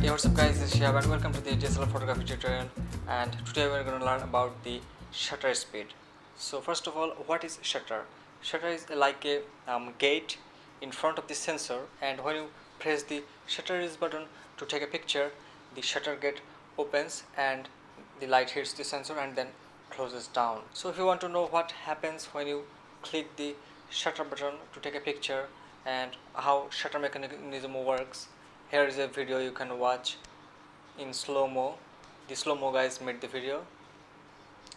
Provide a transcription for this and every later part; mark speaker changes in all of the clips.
Speaker 1: Hey, what's up guys, this is Shihab and welcome to the Dslr photography tutorial, and today we're going to learn about the shutter speed. So first of all, what is shutter? Shutter is like a gate in front of the sensor, and when you press the shutter button to take a picture, the shutter gate opens and the light hits the sensor and then closes down. So if you want to know what happens when you click the shutter button to take a picture and how shutter mechanism works, here is a video you can watch in slow-mo. The slow-mo guys made the video.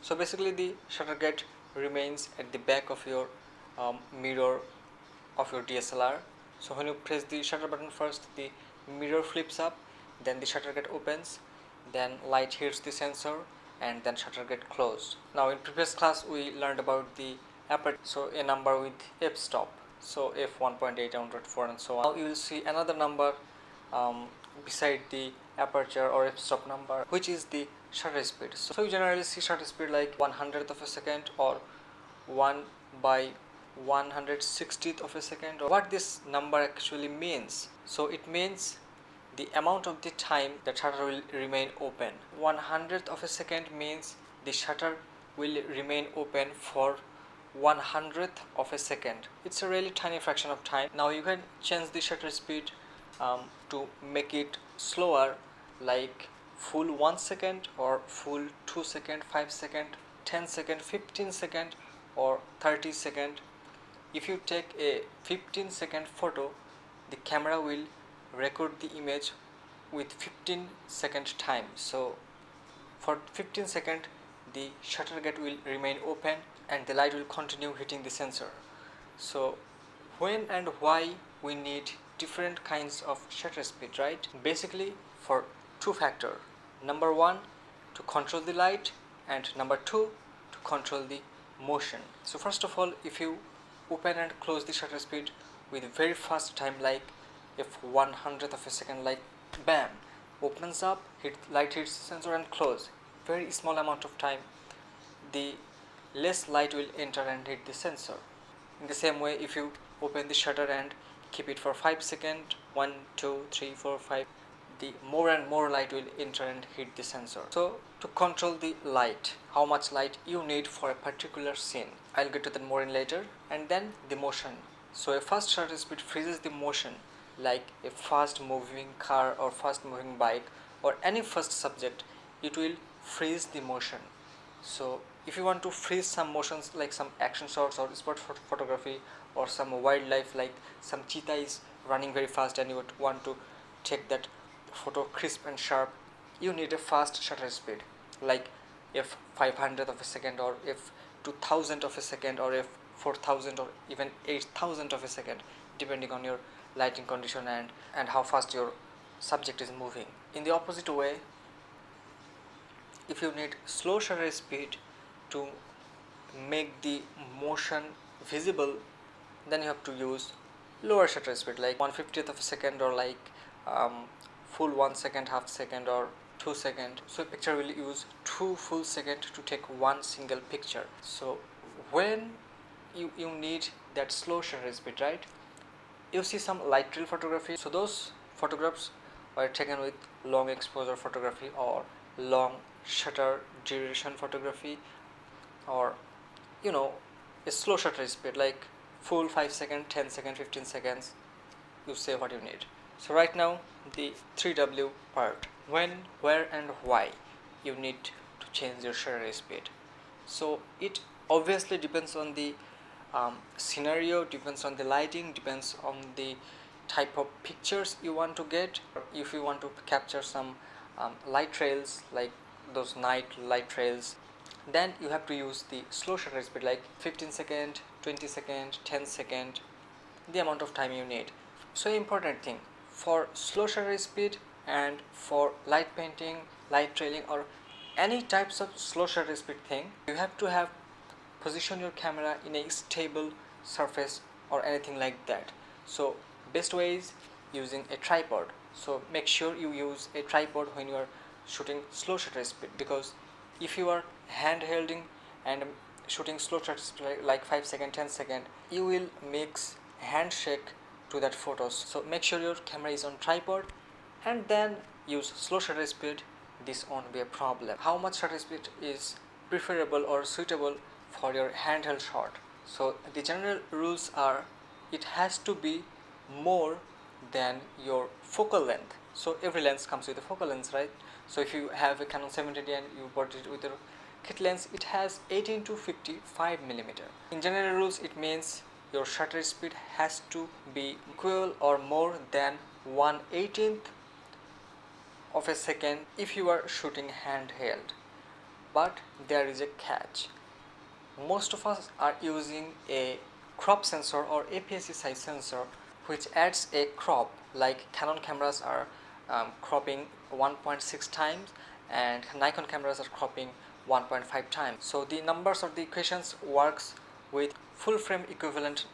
Speaker 1: So basically the shutter gate remains at the back of your mirror of your DSLR. So when you press the shutter button first, the mirror flips up, then the shutter gate opens, then light hits the sensor and then shutter gate closed. Now in previous class we learned about the aperture, so a number with f-stop, so f1.8, 1.4 and so on. Now you will see another number beside the aperture or f-stop number, which is the shutter speed. So you generally see shutter speed like 1/100th of a second or 1/160th of a second. What this number actually means? So it means the amount of the time that shutter will remain open. 1/100th of a second means the shutter will remain open for 1/100th of a second. It's a really tiny fraction of time. Now you can change the shutter speed to make it slower, like full 1 second or full 2 second, 5 second, 10 second, 15 second or 30 second. If you take a 15-second photo, the camera will record the image with 15-second time. So for 15 seconds the shutter gate will remain open and the light will continue hitting the sensor. So when and why we need different kinds of shutter speed, right? Basically for two factors. Number one, to control the light, and number two, to control the motion. So first of all, if you open and close the shutter speed with very fast time, like if 1/100th of a second, like bam, opens up, light hits the sensor and close, very small amount of time, the less light will enter and hit the sensor. In the same way, if you open the shutter and keep it for 5 seconds, 1, 2, 3, 4, 5, the more and more light will enter and hit the sensor. So to control the light, how much light you need for a particular scene, I'll get to that more in later. And then the motion. So a fast shutter speed freezes the motion, like a fast moving car or fast moving bike or any fast subject, it will freeze the motion. So if you want to freeze some motions like some action shots or sport photography or some wildlife, like some cheetah is running very fast and you would want to take that photo crisp and sharp, you need a fast shutter speed, like if 500th of a second or if 2000 of a second or if 4000 or even 8000 of a second, depending on your lighting condition and how fast your subject is moving. In the opposite way, if you need slow shutter speed to make the motion visible, then you have to use lower shutter speed, like 1/50th of a second or like full 1 second, half second or 2 second. So a picture will use 2 full seconds to take one single picture. So when you need that slow shutter speed, right? You see some light trail photography. So those photographs are taken with long exposure photography or long shutter duration photography, or a slow shutter speed like full 5 seconds, 10 seconds, 15 seconds. You say what you need. So right now the 3W part, when, where and why you need to change your shutter speed. So it obviously depends on the scenario, depends on the lighting, depends on the type of pictures you want to get. If you want to capture some light trails, like those night light trails, then you have to use the slow shutter speed, like 15 second, 20 second, 10 second, the amount of time you need. So important thing for slow shutter speed and for light painting, light trailing or any types of slow shutter speed thing, you have to have position your camera in a stable surface or anything like that. So best way is using a tripod. So make sure you use a tripod when you are shooting slow shutter speed, because if you are hand holding and shooting slow shutter speed like 5 second, 10 second, you will mix handshake to that photos. So make sure your camera is on tripod and then use slow shutter speed, this won't be a problem. How much shutter speed is preferable or suitable for your handheld shot? So the general rules are, it has to be more than your focal length. So every lens comes with a focal length, right? So if you have a Canon 7D and you bought it with a kit lens, it has 18 to 55 millimeter. In general rules, it means your shutter speed has to be equal or more than 1/18 of a second if you are shooting handheld. But there is a catch. Most of us are using a crop sensor or APS-C size sensor, which adds a crop, like Canon cameras are cropping 1.6 times and Nikon cameras are cropping 1.5 times. So the numbers of the equations works with full frame equivalent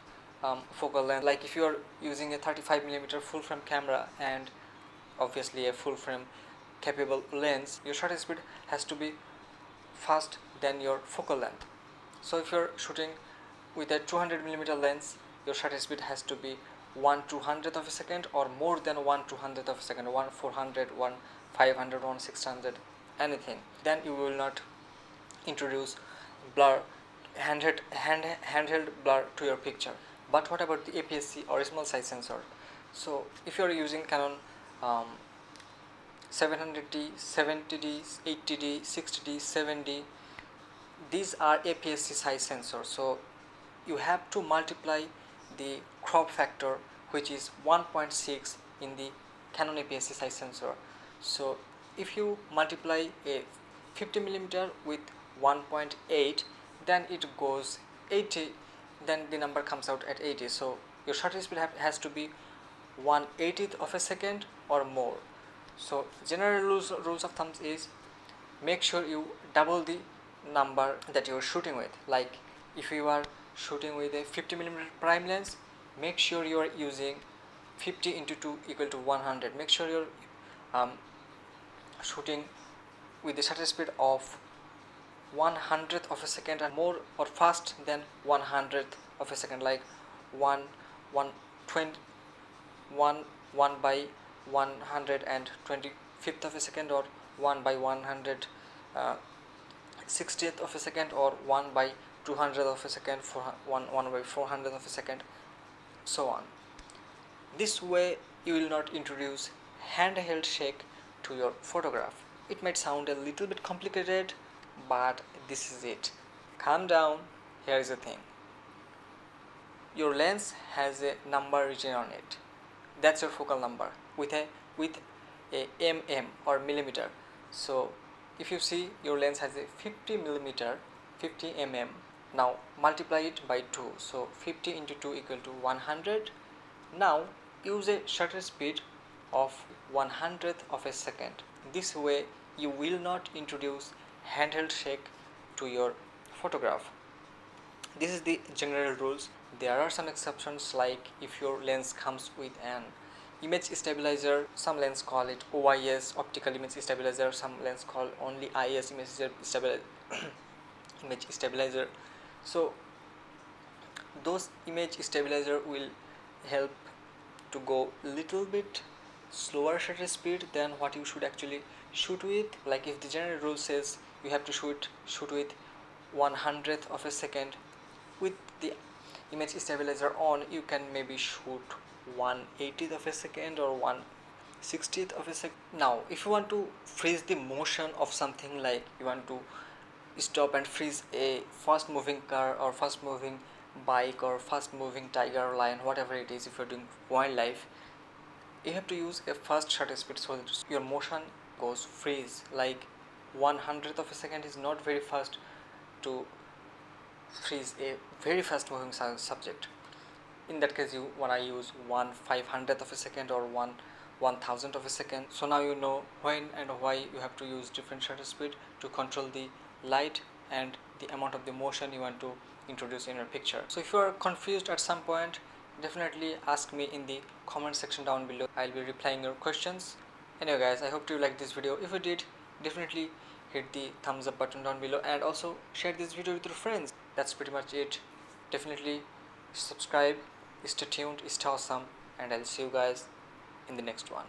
Speaker 1: focal length. Like if you are using a 35mm full frame camera and obviously a full frame capable lens, your shutter speed has to be fast than your focal length. So if you're shooting with a 200mm lens, your shutter speed has to be 1/200th of a second or more than 1/200th of a second, 1/400, 1/500, 1/600, anything. Then you will not introduce blur, handheld blur to your picture. But what about the APS-C or small size sensor? So if you are using Canon 700D, 70D, 80D, 60D, 7D, these are APS-C size sensors. So you have to multiply the crop factor, which is 1.6 in the Canon APS-C size sensor. So if you multiply a 50mm with 1.8, then it goes 80, then the number comes out at 80. So your shutter speed has to be 1/80th of a second or more. So general rules of thumbs is, make sure you double the number that you are shooting with. Like if you are shooting with a 50mm prime lens, make sure you are using 50 into 2 equal to 100. Make sure you're shooting with the shutter speed of 1/100th of a second and more, or fast than 1/100th of a second, like 1/125th of a second, or 1/160th of a second, or 1/200th of a second, 1/400th of a second, so on. This way you will not introduce handheld shake to your photograph. It might sound a little bit complicated, but this is it. Calm down. Here is the thing. Your lens has a number written on it. That's your focal number with a mm or millimeter. So if you see your lens has a 50mm, 50 mm. Now multiply it by 2. So 50 into 2 equal to 100. Now use a shutter speed of 1/100th of a second. This way you will not introduce handheld shake to your photograph. This is the general rules. There are some exceptions, like if your lens comes with an image stabilizer, some lens call it OIS, optical image stabilizer, some lens call only IS, image stabilizer. So those image stabilizer will help to go little bit slower shutter speed than what you should actually shoot with. Like if the general rule says you have to shoot with 1/100th of a second, with the image stabilizer on, you can maybe shoot 1/80th of a second or 1/60th of a second. Now if you want to freeze the motion of something, like you want to stop and freeze a fast moving car or fast moving bike or fast moving tiger or lion, whatever it is, if you're doing wildlife, you have to use a fast shutter speed so that your motion goes freeze. Like 1/100th of a second is not very fast to freeze a very fast moving subject. In that case you wanna use 1/500th of a second or 1/1000th of a second. So now you know when and why you have to use different shutter speed to control the light and the amount of the motion you want to introduce in your picture. So if you are confused at some point, definitely ask me in the comment section down below. I'll be replying your questions. Anyway guys, I hope you liked this video. If you did, definitely hit the thumbs up button down below and also share this video with your friends. That's pretty much it. Definitely subscribe, stay tuned, stay awesome, and I'll see you guys in the next one.